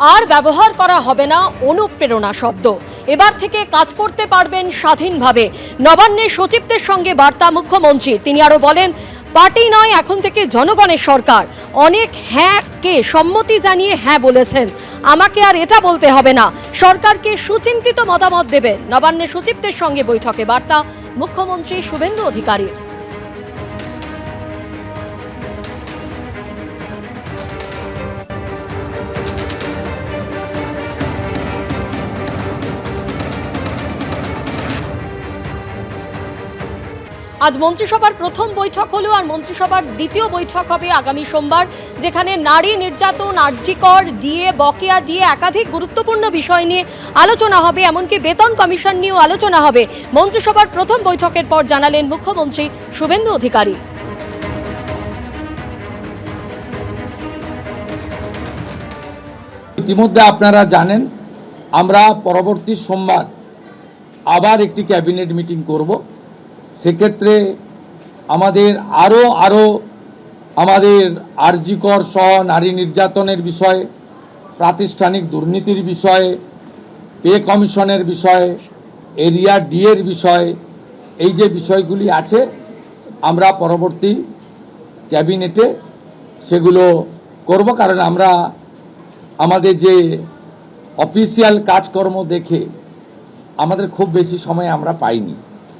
আর ব্যবহার করা হবে না অনুপ্রেরণা শব্দ। এবার থেকে কাজ করতে পারবেন স্বাধীনভাবে। নবান্নের সচিবদের সঙ্গে বার্তা মুখ্যমন্ত্রী। তিনি আরো বলেন, পার্টি নয়, এখন থেকে জনগণের সরকার। অনেক হ্যাঁ কে সম্মতি জানিয়ে হ্যাঁ বলেছেন, আমাকে আর এটা বলতে হবে না। সরকারকে সুচিন্তিত মতামত দেবেন। নবান্নের সচিবদের সঙ্গে বৈঠকে বার্তা মুখ্যমন্ত্রী শুভেন্দু অধিকারীর। আজ মন্ত্রিসভার প্রথম বৈঠক হলো, আর মন্ত্রিসভার দ্বিতীয় বৈঠক হবে আগামী সোমবার, যেখানে নারী নির্যাতন, আরজিকর, ডিএ, বকেয়া ডিএ একাধিক গুরুত্বপূর্ণ বিষয় নিয়ে আলোচনা হবে। এমনকি বেতন কমিশন নিয়েও আলোচনা হবে। মন্ত্রিসভার প্রথম বৈঠকের পর জানালেন মুখ্যমন্ত্রী শুভেন্দু অধিকারী। ইতিমধ্যে আপনারা জানেন, আমরা পরবর্তী সোমবার আবার একটি ক্যাবিনেট মিটিং করব। সেক্ষেত্রে আমাদের আরও আমাদের আরজিকর সহ নারী নির্যাতনের বিষয়ে, প্রাতিষ্ঠানিক দুর্নীতির বিষয়ে, পে কমিশনের বিষয়ে, এরিয়া ডিএর বিষয়ে, এই যে বিষয়গুলি আছে, আমরা পরবর্তী ক্যাবিনেটে সেগুলো করব। কারণ আমরা আমাদের যে অফিসিয়াল কাজকর্ম দেখে আমাদের খুব বেশি সময় আমরা পাইনি।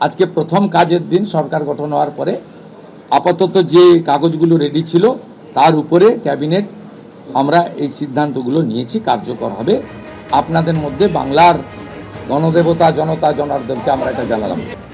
আজকে প্রথম কাজের দিন সরকার গঠন হওয়ার পরে আপাতত যে কাগজগুলো রেডি ছিল তার উপরে ক্যাবিনেট আমরা এই সিদ্ধান্তগুলো নিয়েছি, কার্যকর হবে। আপনাদের মধ্যে বাংলার গণদেবতা জনতা জনার্দনকে আমরা এটা জানালাম।